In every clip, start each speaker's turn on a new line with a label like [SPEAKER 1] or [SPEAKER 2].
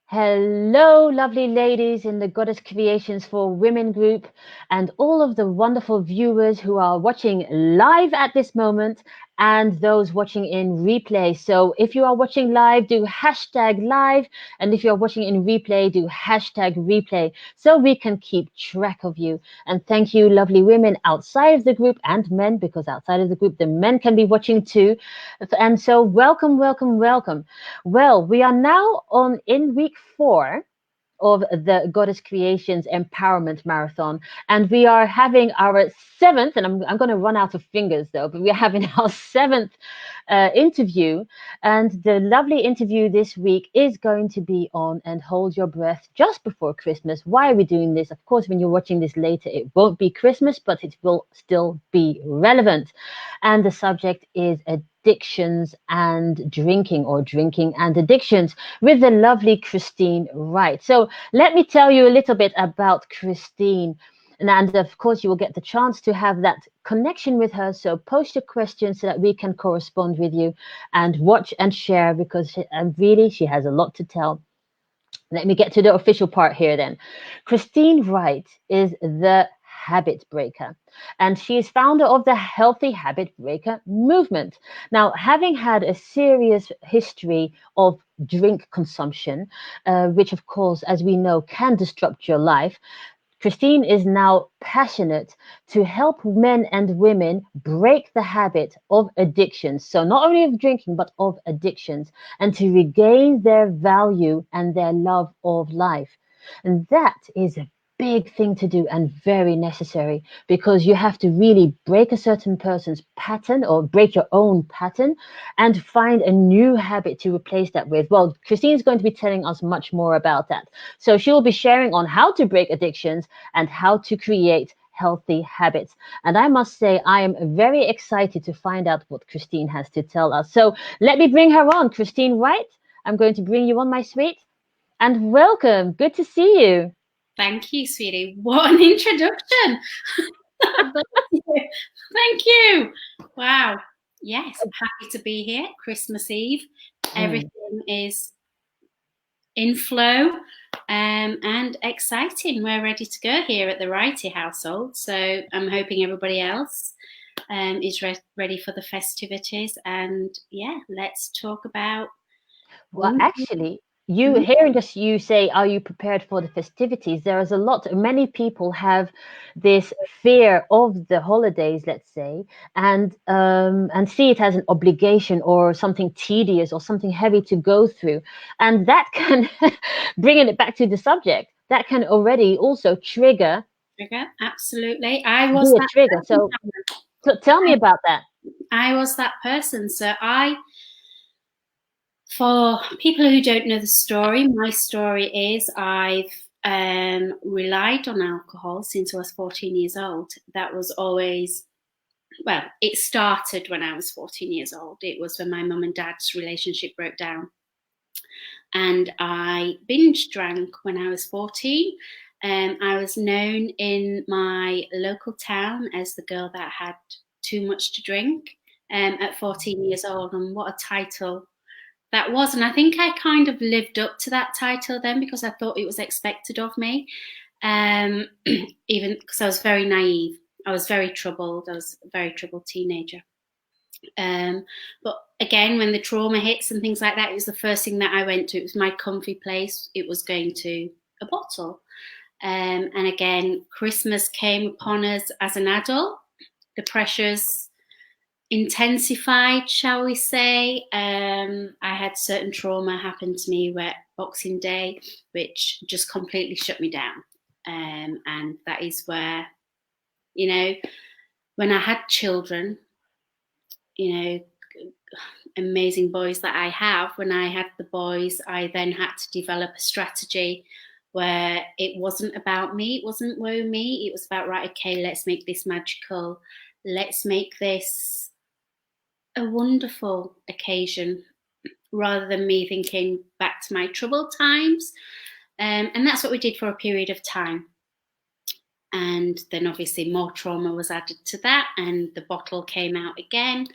[SPEAKER 1] Hello, lovely ladies in the Goddess Creations for Women group, and all of the wonderful viewers who are watching live at this moment, and those watching in replay. So, if you are watching live, do hashtag live, and if you're watching in replay, do hashtag replay so we can keep track of you. And thank you, lovely women outside of the group and men, because outside of the group, the men can be watching too. And so, welcome, welcome, welcome. Well, we are now on in week 4 of the Goddess Creations Empowerment Marathon. And we are having our seventh, and I'm going to run out of fingers though, but we're having our seventh interview. And the lovely interview this week is going to be on And Hold Your Breath just before Christmas. Why are we doing this? Of course, when you're watching this later, it won't be Christmas, but it will still be relevant. And the subject is addictions and drinking, or drinking and addictions, with the lovely Christine Wright. So let me tell you a little bit about Christine. And of course, you will get the chance to have that connection with her. So post your questions so that we can correspond with you and watch and share, because really she has a lot to tell. Let me get to the official part here then. Christine Wright is the habit breaker, and she is founder of the Healthy Habit Breaker movement. Now, having had a serious history of drink consumption, which of course, as we know, can disrupt your life, Christine is now passionate to help men and women break the habit of addictions. So, not only of drinking, but of addictions, and to regain their value and their love of life. And that is a big thing to do and very necessary, because you have to really break a certain person's pattern, or break your own pattern, and find a new habit to replace that with. Well, Christine's going to be telling us much more about that. So she will be sharing on how to break addictions and how to create healthy habits. And I must say, I am very excited to find out what Christine has to tell us. So let me bring her on. Christine Wright, I'm going to bring you on, my sweet, and welcome. Good to see you.
[SPEAKER 2] Thank you, sweetie. What an introduction. Thank you. Wow. Yes, happy to be here. Christmas Eve. Everything is in flow and exciting. We're ready to go here at the Wrighty household. So I'm hoping everybody else is ready for the festivities. And yeah, let's talk about.
[SPEAKER 1] Well, actually, you hearing us, you say, "Are you prepared for the festivities?" There is a lot. Many people have this fear of the holidays, let's say, and see it as an obligation or something tedious or something heavy to go through, and that can, bringing it back to the subject, that can already also trigger.
[SPEAKER 2] Absolutely. I
[SPEAKER 1] Be
[SPEAKER 2] was
[SPEAKER 1] a
[SPEAKER 2] that
[SPEAKER 1] trigger.
[SPEAKER 2] person.
[SPEAKER 1] So tell me about that.
[SPEAKER 2] I was that person. For people who don't know the story, my story is I've relied on alcohol since I was 14 years old. That was always, well, it started when I was 14 years old. It was when my mum and dad's relationship broke down. And I binge drank when I was 14. I was known in my local town as the girl that had too much to drink at 14 years old. And what a title that was. And I think I kind of lived up to that title then, because I thought it was expected of me. Even because I was very naive. I was very troubled. I was a very troubled teenager. But again, when the trauma hits and things like that, it was the first thing that I went to. It was my comfy place. It was going to a bottle. And again, Christmas came upon us as an adult. The pressures intensified, shall we say. I had certain trauma happen to me where Boxing Day, which just completely shut me down. And that is where, when I had children, amazing boys that I have, when I had the boys, I then had to develop a strategy where it wasn't about me, it wasn't woe me, it was about, right, okay, let's make this magical, let's make this a wonderful occasion, rather than me thinking back to my troubled times. And that's what we did for a period of time. And then obviously more trauma was added to that, and the bottle came out again.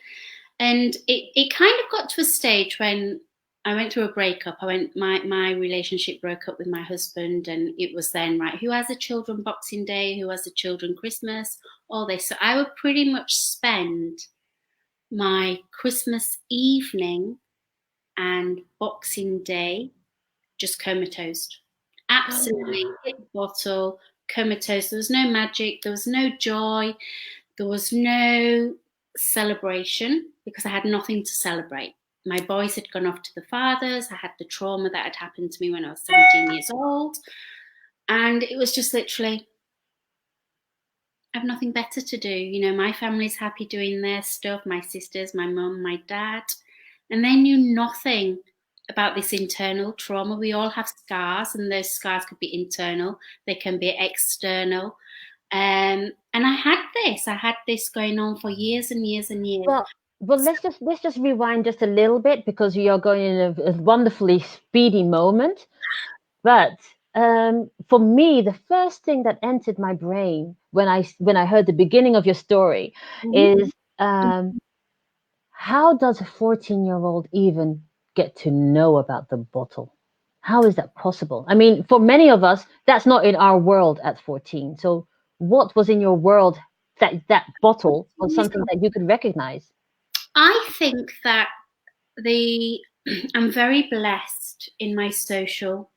[SPEAKER 2] And it kind of got to a stage when I went through a breakup. My relationship broke up with my husband, and it was then, right, who has a children Boxing Day, who has a children Christmas, all this. So I would pretty much spend my Christmas evening and Boxing Day just comatose. Absolutely hit the bottle, comatose. There was no magic, there was no joy, there was no celebration because I had nothing to celebrate. My boys had gone off to the fathers. I had the trauma that had happened to me when I was 17 years old. And it was just literally, I have nothing better to do. You know, my family's happy doing their stuff, my sisters, my mum, my dad. And they knew nothing about this internal trauma. We all have scars, and those scars could be internal, they can be external. And I had this going on for years and years and years.
[SPEAKER 1] Well, let's just rewind just a little bit because we are going in a wonderfully speedy moment. But for me, the first thing that entered my brain when I heard the beginning of your story is how does a 14-year-old even get to know about the bottle? How is that possible? I mean, for many of us, that's not in our world at 14. So, what was in your world that bottle was something that you could recognize?
[SPEAKER 2] I think that the I'm very blessed in my social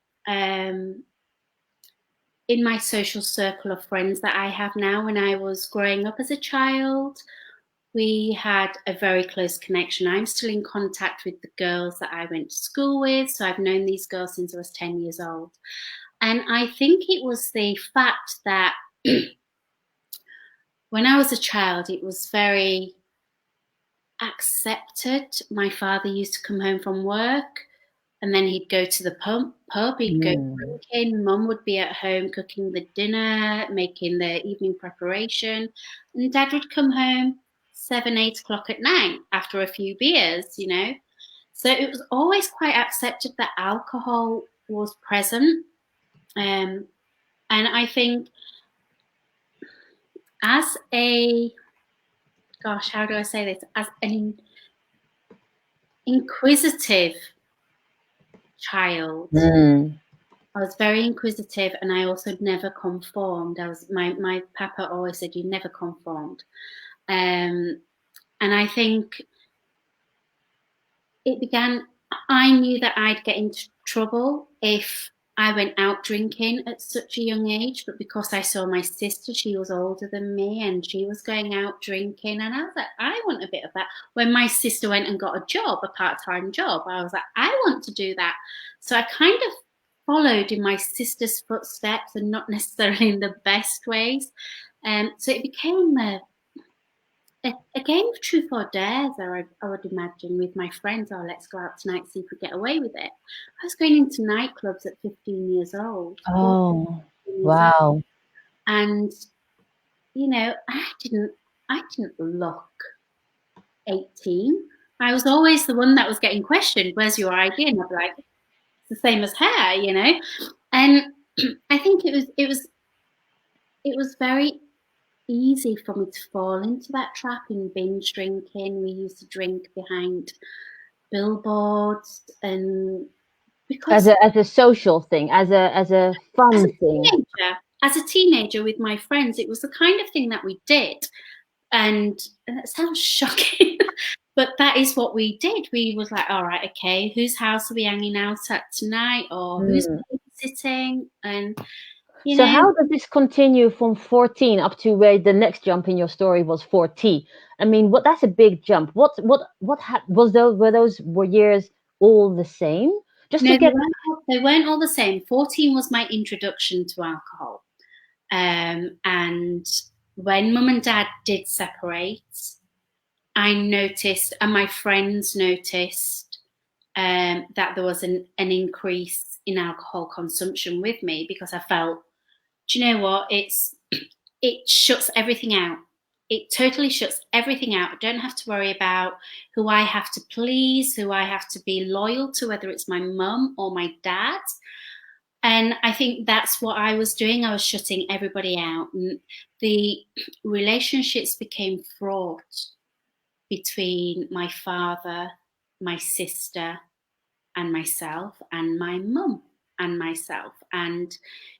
[SPEAKER 2] circle of friends that I have now. When I was growing up as a child, we had a very close connection. I'm still in contact with the girls that I went to school with, so I've known these girls since I was 10 years old. And I think it was the fact that when I was a child, it was very accepted. My father used to come home from work and then he'd go to the pub, he'd go drinking. Mum would be at home cooking the dinner, making the evening preparation, and Dad would come home 7, 8 o'clock at night after a few beers, you know. So it was always quite accepted that alcohol was present. And I think as a, gosh, how do I say this? As an inquisitive child, I was very inquisitive, and I also never conformed. My papa always said, "You never conformed," and I think it began. I knew that I'd get into trouble if I went out drinking at such a young age, but because I saw my sister, she was older than me, and she was going out drinking, and I was like, I want a bit of that. When my sister went and got a job, a part-time job, I was like, I want to do that. So I kind of followed in my sister's footsteps, and not necessarily in the best ways. So it became a game of truth or dare, I would imagine, with my friends. Oh, let's go out tonight, see if we get away with it. I was going into nightclubs at 15 years old.
[SPEAKER 1] Oh, wow.
[SPEAKER 2] And, you know, I didn't look 18. I was always the one that was getting questioned, where's your ID? And I'd be like, it's the same as her, you know? And I think it was very easy for me to fall into that trap in binge drinking. We used to drink behind billboards, and because
[SPEAKER 1] As a social thing, as a fun thing.
[SPEAKER 2] As a teenager with my friends, it was the kind of thing that we did. And that sounds shocking, but that is what we did. We was like, all right, okay, whose house are we hanging out at tonight, or who's sitting? And
[SPEAKER 1] so how does this continue from 14 up to where the next jump in your story was 40? I mean, that's a big jump. Were those years all the same? Just
[SPEAKER 2] no,
[SPEAKER 1] to get
[SPEAKER 2] they weren't all the same. 14 was my introduction to alcohol. And when mum and dad did separate, I noticed, and my friends noticed, that there was an increase in alcohol consumption with me, because I felt, do you know what? It shuts everything out. It totally shuts everything out. I don't have to worry about who I have to please, who I have to be loyal to, whether it's my mum or my dad. And I think that's what I was doing. I was shutting everybody out. And the relationships became fraught between my father, my sister, and myself and my mum and myself. And,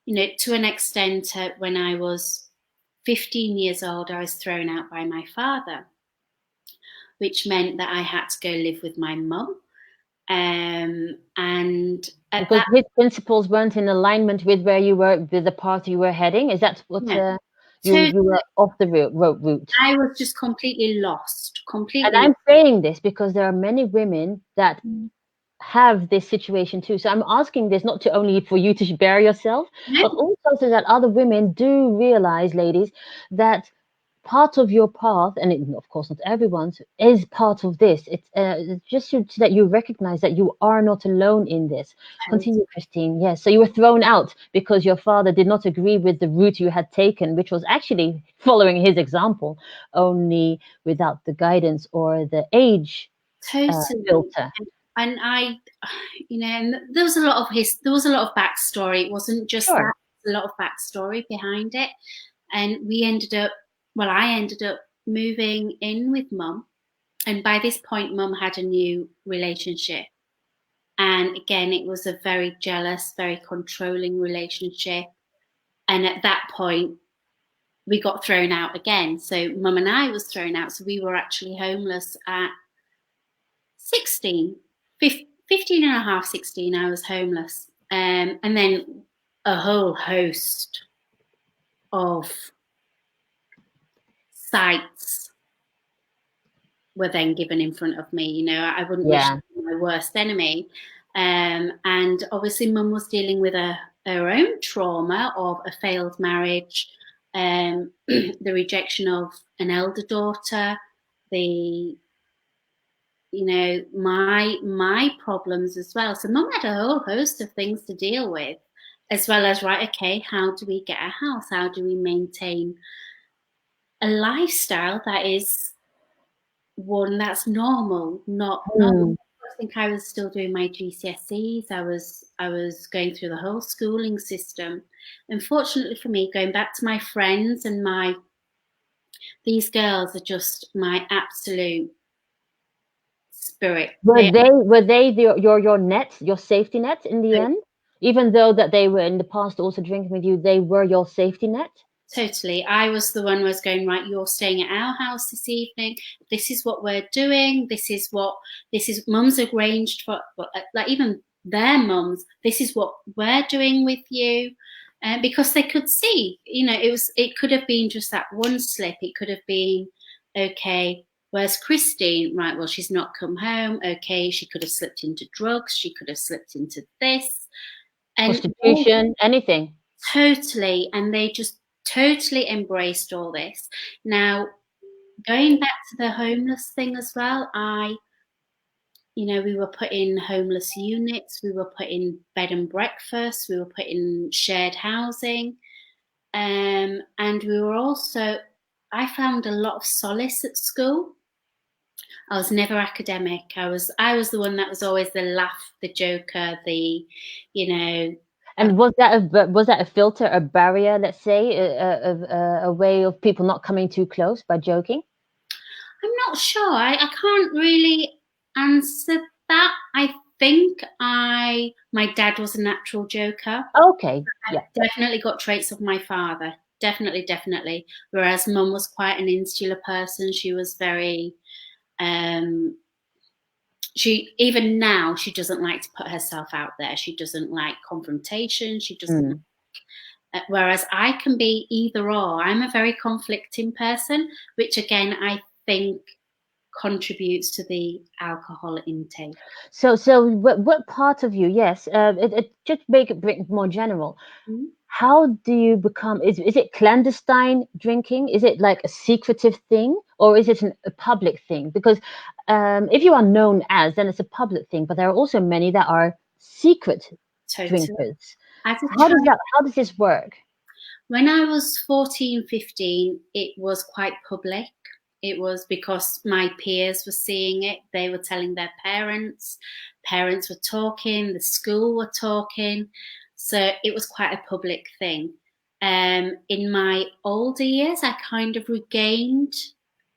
[SPEAKER 2] to an extent, when I was 15 years old, I was thrown out by my father, which meant that I had to go live with my mum. And at
[SPEAKER 1] Because
[SPEAKER 2] that
[SPEAKER 1] his principles weren't in alignment with where you were, with the path you were heading. Is that what
[SPEAKER 2] yeah,
[SPEAKER 1] you were off the route?
[SPEAKER 2] I was just completely lost,
[SPEAKER 1] And
[SPEAKER 2] completely
[SPEAKER 1] I'm saying this because there are many women that
[SPEAKER 2] lost.
[SPEAKER 1] have this situation too. So I'm asking this not to only for you to bear yourself, but
[SPEAKER 2] No,
[SPEAKER 1] also so that other women do realize, ladies, that part of your path, and of course not everyone's, is part of this. It's just so that you recognize that you are not alone in this. Continue, Christine. Yes. So you were thrown out because your father did not agree with the route you had taken, which was actually following his example, only without the guidance or the age
[SPEAKER 2] totally.
[SPEAKER 1] filter.
[SPEAKER 2] And I, and there was a lot of backstory. It wasn't just
[SPEAKER 1] Sure.
[SPEAKER 2] that, a lot of backstory behind it. And I ended up moving in with mum. And by this point, mum had a new relationship. And again, it was a very jealous, very controlling relationship. And at that point, we got thrown out again. So mum and I was thrown out. So we were actually homeless at 16, 15 and a half, 16, I was homeless. And then a whole host of sites were then given in front of me. I wouldn't wish
[SPEAKER 1] Yeah.
[SPEAKER 2] my worst enemy. And obviously mum was dealing with her own trauma of a failed marriage, the rejection of an elder daughter, the my problems as well. So mum had a whole host of things to deal with, as well as, right, okay, how do we get a house? How do we maintain a lifestyle that is one that's normal, not
[SPEAKER 1] Hmm.
[SPEAKER 2] I think I was still doing my GCSEs. I was going through the whole schooling system. Unfortunately for me, going back to my friends and these girls are just my absolute spirit.
[SPEAKER 1] Were they your net, your safety net in the end? Even though that they were in the past also drinking with you, they were your safety net?
[SPEAKER 2] Totally. I was the one who was going, right, you're staying at our house this evening. This is what we're doing. This is mum's arranged for, like even their mums. This is what we're doing with you. Because they could see, it could have been just that one slip. It could have been, okay, where's Christine? Right, well, she's not come home. Okay, she could have slipped into drugs. She could have slipped into this. And
[SPEAKER 1] Prostitution, anything.
[SPEAKER 2] totally. And they just totally embraced all this. Now, going back to the homeless thing as well, we were put in homeless units, we were put in bed and breakfast, we were put in shared housing. And we were also, I found a lot of solace at school. I was never academic. I was the one that was always the laugh, the joker, you know,
[SPEAKER 1] And was that a filter, a barrier, let's say, a way of people not coming too close by joking?
[SPEAKER 2] I'm not sure. I can't really answer that. I think my dad was a natural joker.
[SPEAKER 1] Okay,
[SPEAKER 2] I
[SPEAKER 1] yeah.
[SPEAKER 2] definitely got traits of my father. Definitely, definitely. Whereas mum was quite an insular person. She was very she even now she doesn't like to put herself out there. She doesn't like confrontation. She doesn't
[SPEAKER 1] Mm.
[SPEAKER 2] whereas I can be either or. I'm a very conflicting person, which again I think contributes to the alcohol intake.
[SPEAKER 1] So what part of you? Yes, it just make it bring more general.
[SPEAKER 2] Mm-hmm.
[SPEAKER 1] How do you become? Is it clandestine drinking? Is it like a secretive thing, or is it a public thing? Because if you are known as, then it's a public thing. But there are also many that are secret
[SPEAKER 2] Totally.
[SPEAKER 1] drinkers.
[SPEAKER 2] As a
[SPEAKER 1] How does
[SPEAKER 2] child,
[SPEAKER 1] that? How does this work?
[SPEAKER 2] when I was 14, 15, it was quite public. It was because my peers were seeing it. They were telling their parents. Parents were talking. The school were talking. So it was quite a public thing. In my older years, I kind of regained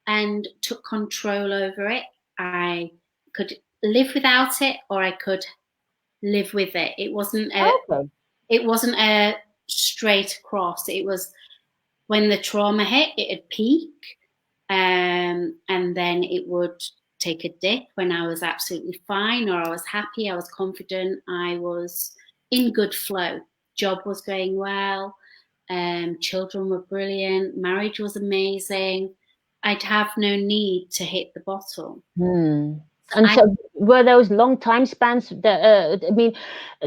[SPEAKER 2] and took control over it. I could live without it, or I could live with it. It wasn't
[SPEAKER 1] Okay.
[SPEAKER 2] a straight across. It was when the trauma hit, it'd peak, and then it would take a dip when I was absolutely fine, or I was happy, I was confident, I was in good flow. Job was going well, children were brilliant, marriage was amazing. I'd have no need to hit the bottom.
[SPEAKER 1] Hmm.
[SPEAKER 2] So
[SPEAKER 1] And
[SPEAKER 2] I
[SPEAKER 1] so were those long time spans that, I mean,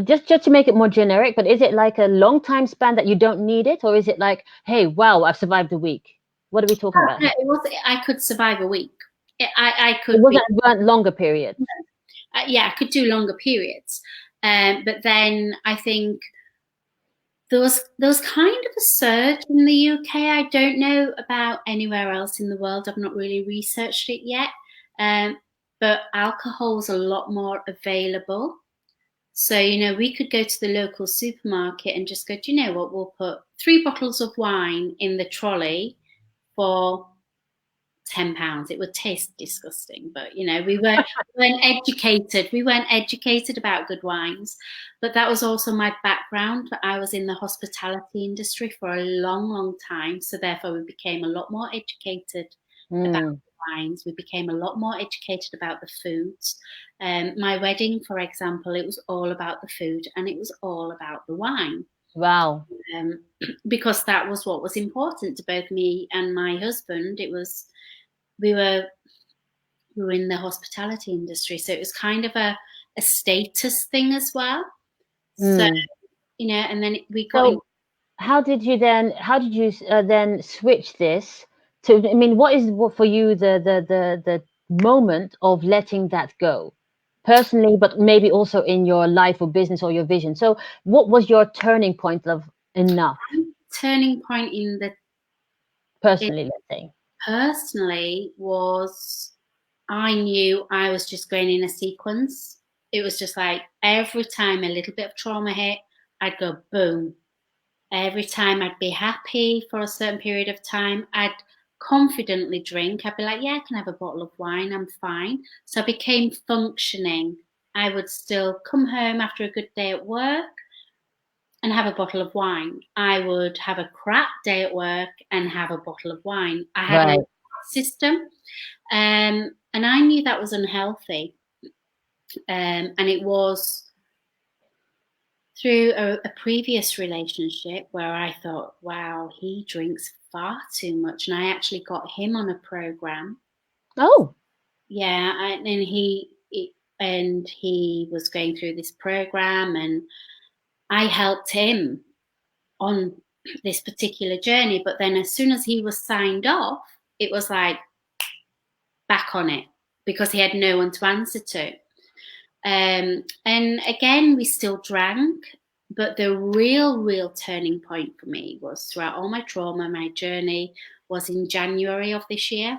[SPEAKER 1] just to make it more generic, but is it like a long time span that you don't need it, or is it like, hey, wow, I've survived a week? What are we talking about
[SPEAKER 2] no,
[SPEAKER 1] here?
[SPEAKER 2] it was I could survive a week. I
[SPEAKER 1] It
[SPEAKER 2] could be
[SPEAKER 1] weren't longer periods.
[SPEAKER 2] yeah, I could do longer periods. But then I think there was kind of a surge in the UK. I don't know about anywhere else in the world. I've not really researched it yet. Um, but alcohol's a lot more available. So, we could go to the local supermarket and just go, do you know what? We'll put 3 bottles of wine in the trolley for £10. It would taste disgusting, but we weren't educated. We weren't educated about good wines, but that was also my background. I was in the hospitality industry for a long, long time, so therefore we became a lot more educated about
[SPEAKER 1] Hmm.
[SPEAKER 2] wines. We became a lot more educated about the foods. My wedding, for example, it was all about the food and it was all about the wine.
[SPEAKER 1] Wow.
[SPEAKER 2] Um, because that was what was important to both me and my husband. It was we were we were in the hospitality industry, so it was kind of a status thing as well. So
[SPEAKER 1] Hmm.
[SPEAKER 2] and then we got in.
[SPEAKER 1] So how did you then switch this to, I mean, what for you the moment of letting that go personally, but maybe also in your life or business or your vision? So what was your turning point of enough,
[SPEAKER 2] Turning point in the it
[SPEAKER 1] personally, let's say?
[SPEAKER 2] personally was I knew I was just going in a sequence. It was just like every time a little bit of trauma hit, I'd go boom. Every time I'd be happy for a certain period of time, I'd confidently drink. I'd be like, yeah, I can have a bottle of wine, I'm fine. So I became functioning. I would still come home after a good day at work and have a bottle of wine. I would have a crap day at work and have a bottle of wine. I had no
[SPEAKER 1] Right.
[SPEAKER 2] system. And I knew that was unhealthy. And it was through a previous relationship where I thought, wow, he drinks far too much. And I actually got him on a program.
[SPEAKER 1] Oh,
[SPEAKER 2] Yeah. And he was going through this program, and I helped him on this particular journey. But then as soon as he was signed off, it was like back on it because he had no one to answer to. And again, we still drank, but the real turning point for me was throughout all my trauma, my journey was in January of this year,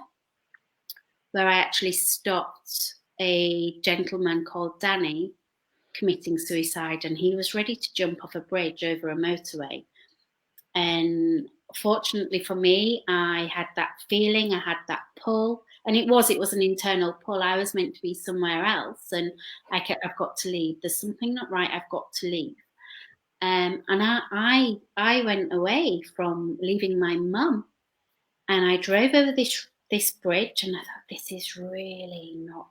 [SPEAKER 2] where I actually stopped a gentleman called Danny committing suicide, and he was ready to jump off a bridge over a motorway. And fortunately for me, I had that feeling, I had that pull, and it was an internal pull. I was meant to be somewhere else, and I've got to leave. There's something not right. I've got to leave. And I went away from leaving my mum, and I drove over this bridge, and I thought, this is really not.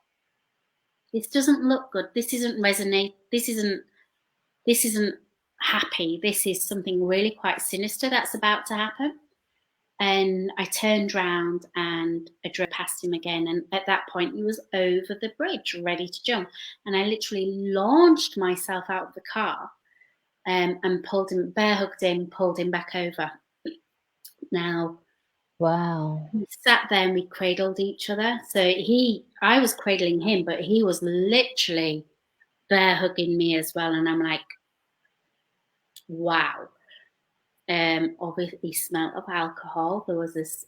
[SPEAKER 2] This doesn't look good. This isn't resonate. This isn't happy. This is something really quite sinister that's about to happen. And I turned round and I drove past him again. And at that point, he was over the bridge, ready to jump. And I literally launched myself out of the car, and pulled him, bear hugged him, pulled him back over. Now,
[SPEAKER 1] wow.
[SPEAKER 2] we sat there and we cradled each other. So I was cradling him, but he was literally bear hugging me as well. And I'm like, wow. Obviously smelt of alcohol. There was this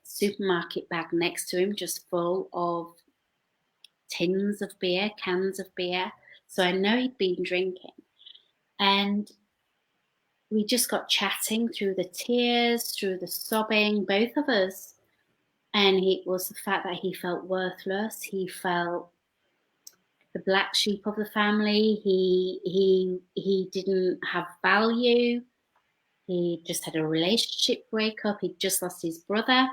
[SPEAKER 2] supermarket bag next to him just full of tins of beer, cans of beer. So I know he'd been drinking. And we just got chatting through the tears, through the sobbing, both of us. And it was the fact that he felt worthless. He felt the black sheep of the family. He didn't have value. He just had a relationship breakup. He'd just lost his brother.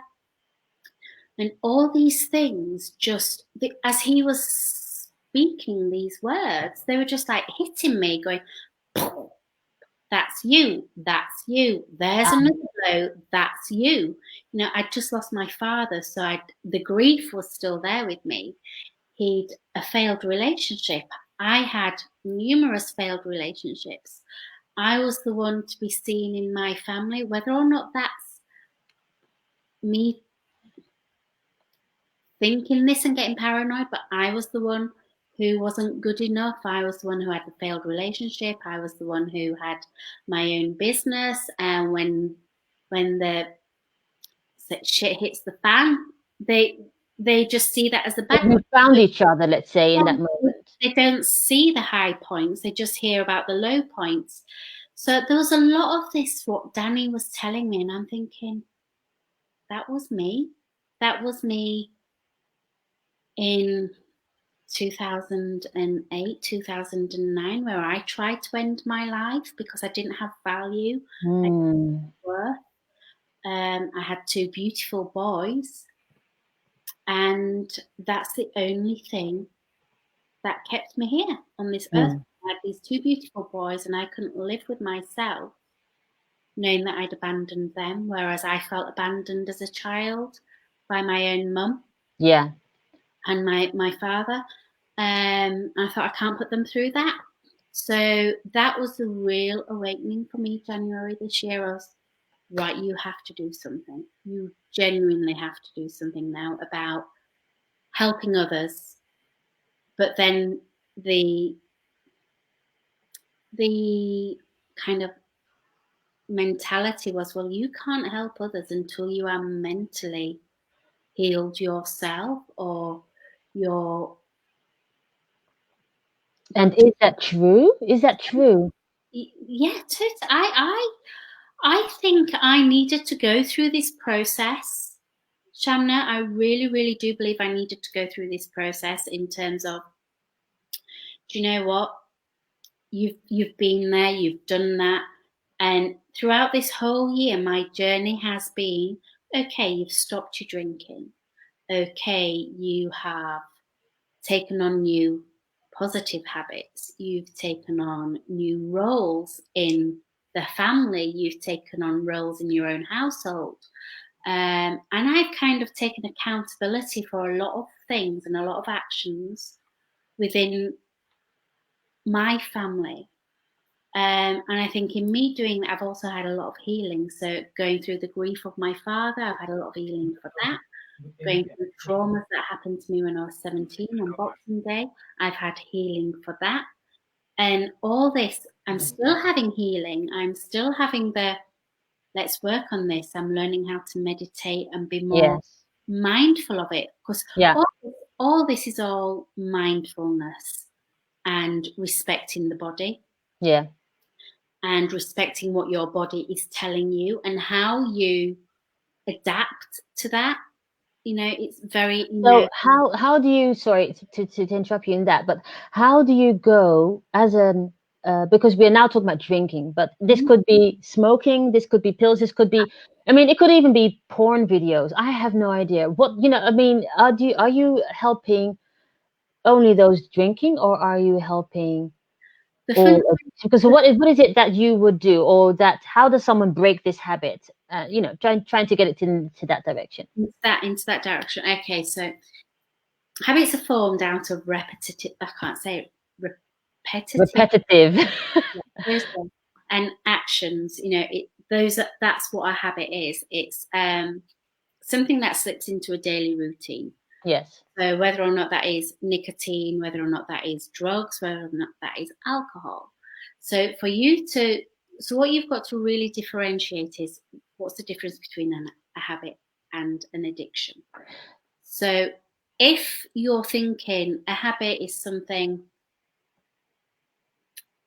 [SPEAKER 2] And all these things just, as he was speaking these words, they were just like hitting me, going, that's you, that's you, there's another blow, that's you. You know, I'd just lost my father, so the grief was still there with me. He'd a failed relationship. I had numerous failed relationships. I was the one to be seen in my family, whether or not that's me thinking this and getting paranoid, but I was the one who wasn't good enough. I was the one who had the failed relationship. I was the one who had my own business. And when the shit hits the fan, they just see that as the bad.
[SPEAKER 1] You found each other, let's say, in that moment.
[SPEAKER 2] They don't see the high points. They just hear about the low points. So there was a lot of this, what Danny was telling me, and I'm thinking, that was me. That was me in 2008, 2009, where I tried to end my life because I didn't have value. I didn't have worth. I had two beautiful boys, and that's the only thing that kept me here on this earth. I had these two beautiful boys, and I couldn't live with myself knowing that I'd abandoned them, whereas I felt abandoned as a child by my own mum.
[SPEAKER 1] Yeah.
[SPEAKER 2] And my father. I thought, I can't put them through that. So that was the real awakening for me, January this year. I was, right, you have to do something. You genuinely have to do something now about helping others. But then the kind of mentality was, well, you can't help others until you are mentally healed yourself, or you're.
[SPEAKER 1] And is that true? Is that true?
[SPEAKER 2] Yeah, I think I needed to go through this process, Shamna. I really, really do believe I needed to go through this process in terms of, do you know what? You've been there, you've done that. And throughout this whole year, my journey has been, okay, you've stopped your drinking. Okay, you have taken on new positive habits. You've taken on new roles in the family. You've taken on roles in your own household. And I've kind of taken accountability for a lot of things and a lot of actions within my family. And I think in me doing that, I've also had a lot of healing. So going through the grief of my father, I've had a lot of healing for that. Going through traumas that happened to me when I was 17 on Boxing Day, I've had healing for that. And all this, I'm still having healing. I'm still having let's work on this. I'm learning how to meditate and be more mindful of it. Because all this is all mindfulness and respecting the body.
[SPEAKER 1] Yeah.
[SPEAKER 2] And respecting what your body is telling you and how you adapt to that. You know, it's very.
[SPEAKER 1] So how do you? Sorry to interrupt you in that, but how do you go as an because we are now talking about drinking, but this could be smoking, this could be pills, this could be. I mean, it could even be porn videos. I have no idea what I mean. Are you helping only those drinking, or are you helping? Because what is it that you would do, or that how does someone break this habit? Trying to get it into that direction.
[SPEAKER 2] Into that direction. Okay, so habits are formed out of repetitive. I can't say it. Repetitive. And actions. You know, that's what a habit is. It's something that slips into a daily routine.
[SPEAKER 1] Yes.
[SPEAKER 2] So whether or not that is nicotine, whether or not that is drugs, whether or not that is alcohol. So what you've got to really differentiate is, what's the difference between a habit and an addiction. So if you're thinking a habit is something,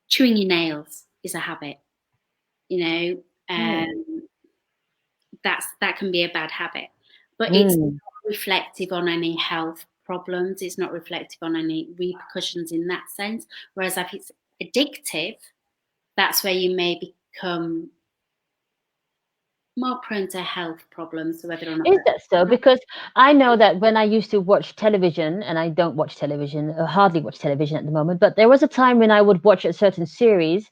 [SPEAKER 2] chewing your nails is a habit, that can be a bad habit, but it's not reflective on any health problems. It's not reflective on any repercussions in that sense. Whereas if it's addictive, that's where you may become more prone to health problems, whether or not
[SPEAKER 1] Is that so? Because I know that when I used to watch television, and I don't watch television, hardly watch television at the moment, but there was a time when I would watch a certain series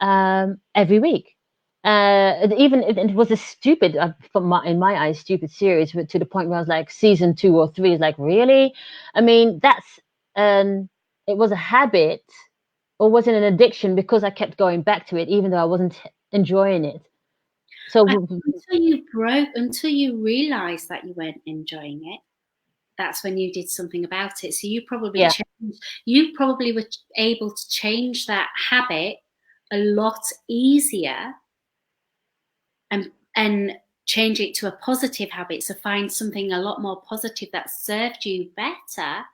[SPEAKER 1] every week. Even if it was a stupid, in my eyes, stupid series, but to the point where I was like, season 2 or 3 is like, really? I mean, it was a habit, or was it an addiction because I kept going back to it, even though I wasn't enjoying it? So,
[SPEAKER 2] until you realised that you weren't enjoying it, that's when you did something about it. So you probably were able to change that habit a lot easier and change it to a positive habit. So find something a lot more positive that served you better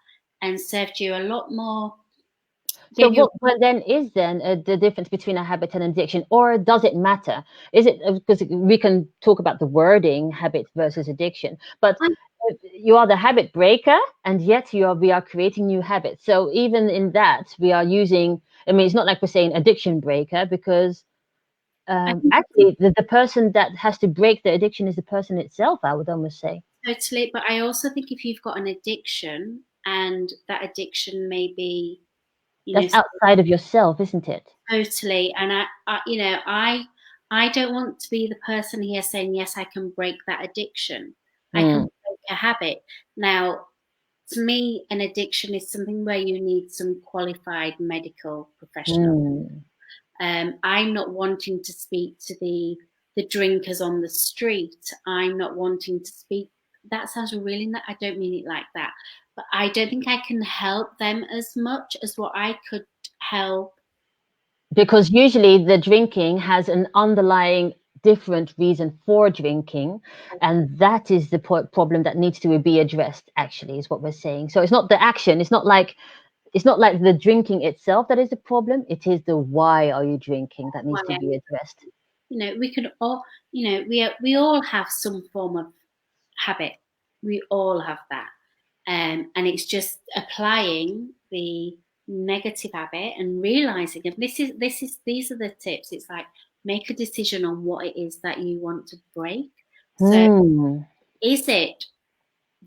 [SPEAKER 2] and served you a lot more.
[SPEAKER 1] So what then is the difference between a habit and addiction, or does it matter? Is it because we can talk about the wording habit versus addiction, but you are the habit breaker, and yet we are creating new habits. So even in that, we are using. I mean, it's not like we're saying addiction breaker, because actually the person that has to break the addiction is the person itself, I would almost say.
[SPEAKER 2] Totally, but I also think if you've got an addiction and that addiction may be,
[SPEAKER 1] That's outside of yourself, isn't it?
[SPEAKER 2] Totally. And I don't want to be the person here saying, yes, I can break that addiction. I can break a habit. Now, to me, an addiction is something where you need some qualified medical professional. I'm not wanting to speak to the drinkers on the street. I'm not wanting to speak. That sounds really, I don't mean it like that. But I don't think I can help them as much as what I could help.
[SPEAKER 1] Because usually the drinking has an underlying different reason for drinking, and that is the problem that needs to be addressed, actually, is what we're saying. So it's not the action, it's not like the drinking itself that is the problem, it is the why are you drinking that needs to be addressed.
[SPEAKER 2] We can all, we all have some form of habit. We all have that. And it's just applying the negative habit and realizing if these are the tips. It's like, make a decision on what it is that you want to break. So is it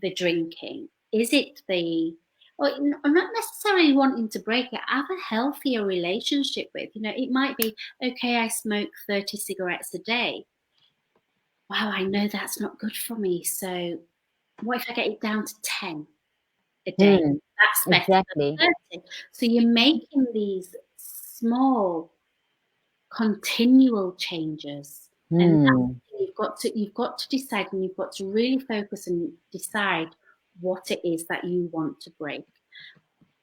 [SPEAKER 2] the drinking? Is it I'm not necessarily wanting to break it, have a healthier relationship with, it might be, okay, I smoke 30 cigarettes a day. Wow, I know that's not good for me. So what if I get it down to 10 a day? That's better than 30. So you're making these small, continual changes. And you've got to decide, and you've got to really focus and decide what it is that you want to break.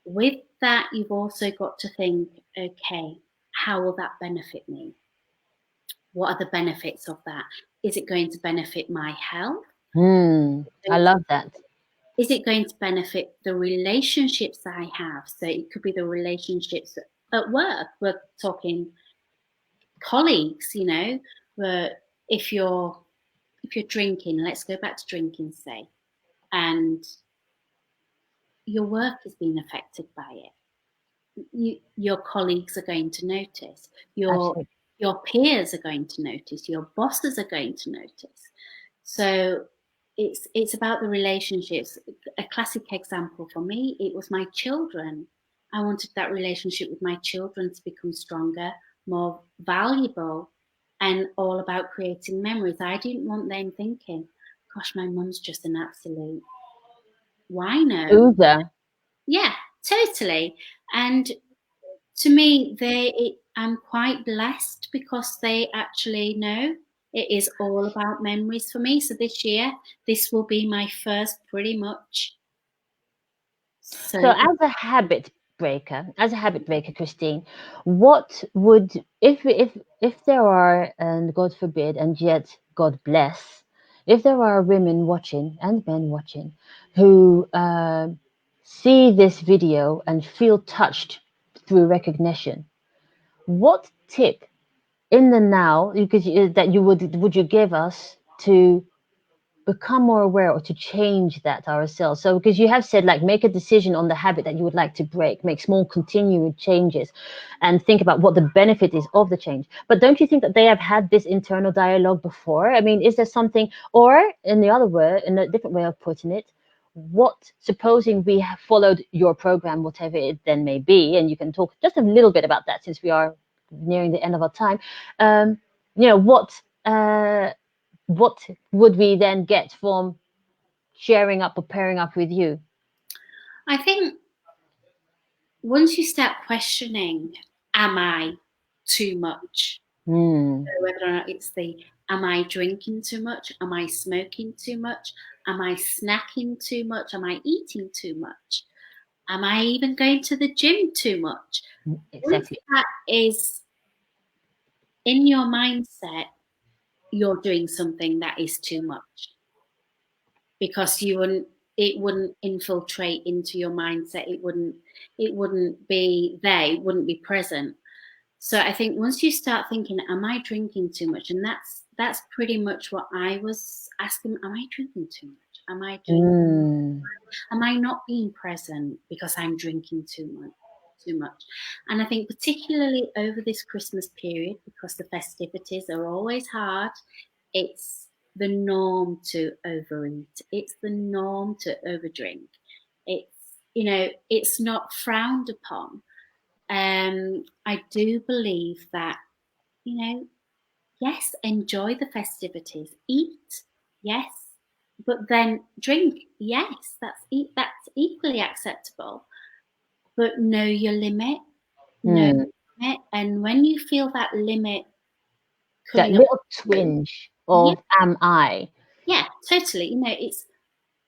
[SPEAKER 2] With that, you've also got to think, okay, how will that benefit me? What are the benefits of that? Is it going to benefit my health?
[SPEAKER 1] I love that.
[SPEAKER 2] Is it going to benefit the relationships that I have? So it could be the relationships at work. We're talking colleagues, where if you're drinking, let's go back to drinking, say, and your work is being affected by it. Your colleagues are going to notice. Your peers are going to notice. Your bosses are going to notice. So it's about the relationships. A classic example for me, it was my children. I wanted that relationship with my children to become stronger, more valuable, and all about creating memories. I didn't want them thinking, gosh, my mum's just an absolute wino. Yeah, totally. And to me, I'm quite blessed because they actually know it is all about memories for me. So this year, this will be my first, pretty much.
[SPEAKER 1] So as a habit breaker, Christine, what would, if there are, and God forbid, and yet God bless, if there are women watching and men watching who see this video and feel touched through recognition, what tip in the now that you would you give us to become more aware or to change that ourselves. So because you have said like make a decision on the habit that you would like to break, make small continued changes and think about what the benefit is of the change. But don't you think that they have had this internal dialogue before? I mean, is there something, or in the other way, in a different way of putting it, what, supposing we have followed your program, whatever it then may be, and you can talk just a little bit about that since we are nearing the end of our time. um, you know, what would we then get from sharing up or pairing up with you?
[SPEAKER 2] I think once you start questioning, am I too much?
[SPEAKER 1] Hmm.
[SPEAKER 2] So whether or not it's am I drinking too much? Am I smoking too much? Am I snacking too much? Am I eating too much? Am I even going to the gym too much? Once
[SPEAKER 1] Exactly.
[SPEAKER 2] that is in your mindset, you're doing something that is too much, because it wouldn't infiltrate into your mindset. It wouldn't be there. It wouldn't be present. So I think once you start thinking, am I drinking too much? And that's pretty much what I was asking. Am I drinking too much? Am I doing,
[SPEAKER 1] Hmm.
[SPEAKER 2] am I not being present because I'm drinking too much? And I think particularly over this Christmas period, because the festivities are always hard, it's the norm to overeat. It's the norm to overdrink. It's, it's not frowned upon. I do believe that, yes, enjoy the festivities, eat, yes, but then drink, yes, that's equally acceptable. But know your limit, know
[SPEAKER 1] Hmm.
[SPEAKER 2] your limit, and when you feel that limit
[SPEAKER 1] That
[SPEAKER 2] coming up,
[SPEAKER 1] little twinge
[SPEAKER 2] yeah,
[SPEAKER 1] of am I?
[SPEAKER 2] yeah, totally.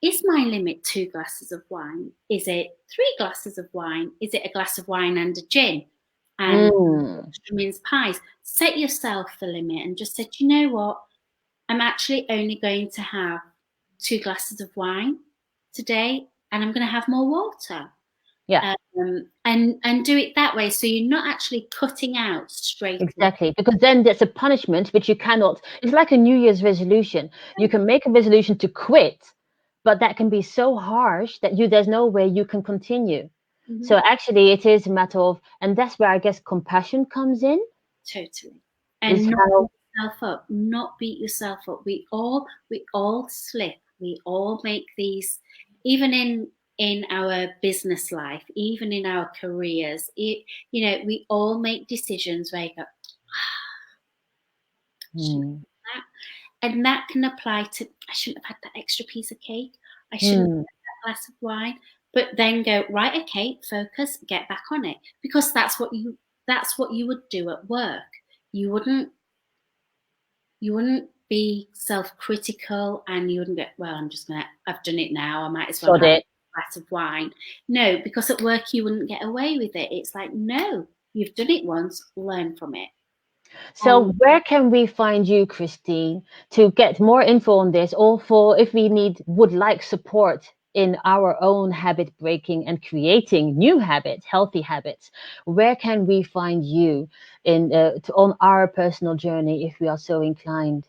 [SPEAKER 2] Is my limit 2 glasses of wine? Is it 3 glasses of wine? Is it a glass of wine and a gin and
[SPEAKER 1] Hmm.
[SPEAKER 2] extra mince pies? Set yourself the limit and just say, you know what? I'm actually only going to have 2 glasses of wine today, and I'm going to have more water.
[SPEAKER 1] Yeah.
[SPEAKER 2] And do it that way, so you're not actually cutting out straight away.
[SPEAKER 1] Exactly, because then there's a punishment which you cannot. It's like a New Year's resolution. You can make a resolution to quit, but that can be so harsh that there's no way you can continue. So
[SPEAKER 2] Mhm.
[SPEAKER 1] actually, it is a matter of, and that's where I guess compassion comes in.
[SPEAKER 2] Totally.
[SPEAKER 1] Is
[SPEAKER 2] And not
[SPEAKER 1] how
[SPEAKER 2] beat yourself up. Not beat yourself up. We all slip. We all make these, even in our business life, even in our careers. We all make decisions where you go, shouldn't
[SPEAKER 1] hmm,
[SPEAKER 2] have that. And that can apply to, I shouldn't have had that extra piece of cake. I shouldn't
[SPEAKER 1] hmm,
[SPEAKER 2] have had that glass of wine. But then go, right, okay, focus, get back on it. Because that's what you would do at work. You wouldn't be self-critical, and you wouldn't go, well, I've done it now, I might as well
[SPEAKER 1] sod
[SPEAKER 2] have
[SPEAKER 1] it.
[SPEAKER 2] a glass of wine. No, because at work you wouldn't get away with it. It's like, no, you've done it once, learn from it.
[SPEAKER 1] So where can we find you, Christine, to get more info on this, or for if we would like support in our own habit breaking and creating new habits, healthy habits? Where can we find you on our personal journey if we are so inclined?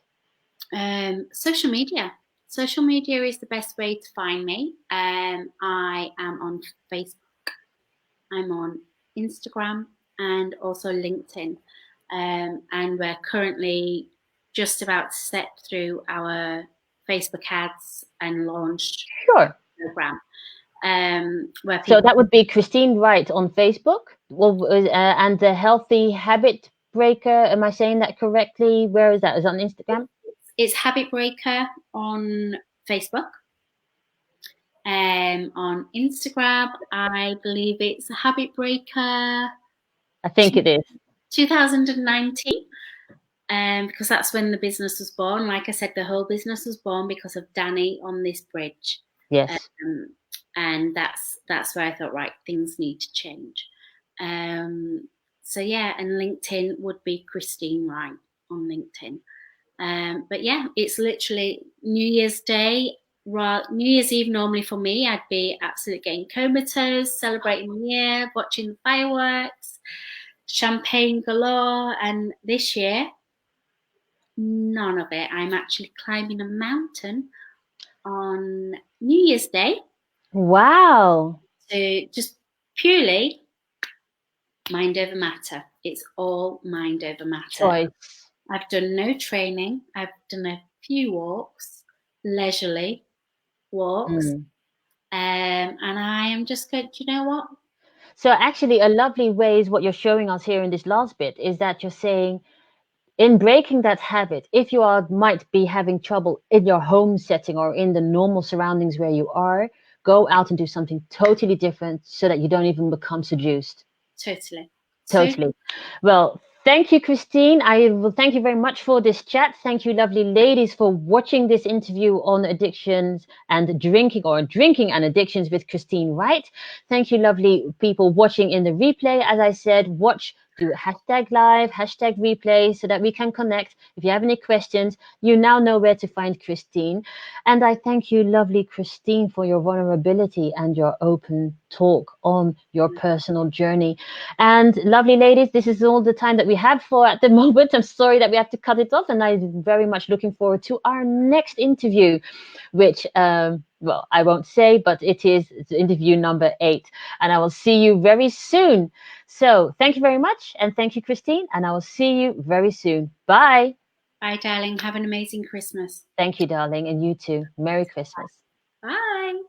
[SPEAKER 2] Social media. Social media is the best way to find me. I am on Facebook, I'm on Instagram, and also LinkedIn. And we're currently just about to step through our Facebook ads and launch
[SPEAKER 1] Sure.
[SPEAKER 2] program, where
[SPEAKER 1] So
[SPEAKER 2] people,
[SPEAKER 1] that would be Christine Wright on Facebook, well, and the Healthy Habit Breaker. Am I saying that correctly? Where is that? Is it on Instagram?
[SPEAKER 2] it's Habit Breaker on Facebook. On Instagram, I believe it's Habit Breaker
[SPEAKER 1] I think it is.
[SPEAKER 2] 2019. Because that's when the business was born. Like I said, the whole business was born because of Danny on this bridge.
[SPEAKER 1] Yes.
[SPEAKER 2] Um, and that's where I thought, right, things need to change. So yeah, and LinkedIn would be Christine Wright on LinkedIn. But yeah, it's literally New Year's Day. New Year's Eve normally for me, I'd be absolutely getting comatose, celebrating the year, watching the fireworks, champagne galore. And this year, none of it. I'm actually climbing a mountain on New Year's Day.
[SPEAKER 1] Wow.
[SPEAKER 2] So just purely mind over matter. It's all mind over matter.
[SPEAKER 1] Choice.
[SPEAKER 2] I've done no training. I've done a few walks, leisurely walks.
[SPEAKER 1] Mm.
[SPEAKER 2] And I am just going, do you know what?
[SPEAKER 1] So actually, a lovely way is what you're showing us here in this last bit is that you're saying in breaking that habit, if you are might be having trouble in your home setting or in the normal surroundings where you are, go out and do something totally different so that you don't even become seduced.
[SPEAKER 2] Totally. Totally.
[SPEAKER 1] Totally. Well, thank you, Christine. I will thank you very much for this chat. Thank you, lovely ladies, for watching this interview on addictions and drinking or drinking and addictions with Christine Wright. Thank you, lovely people watching in the replay. As I said, watch, do hashtag live, hashtag replay so that we can connect. If you have any questions, you now know where to find Christine. And I thank you, lovely Christine, for your vulnerability and your open talk on your personal journey. And lovely ladies, this is all the time that we have for at the moment. I'm sorry that we have to cut it off, and I'm very much looking forward to our next interview, which, well, I won't say, but it's interview number 8, and I will see you very soon. So thank you very much, and thank you, Christine, and I will see you very soon. Bye.
[SPEAKER 2] Bye, darling. Have an amazing Christmas.
[SPEAKER 1] Thank you, darling, and you too. Merry Christmas.
[SPEAKER 2] Bye.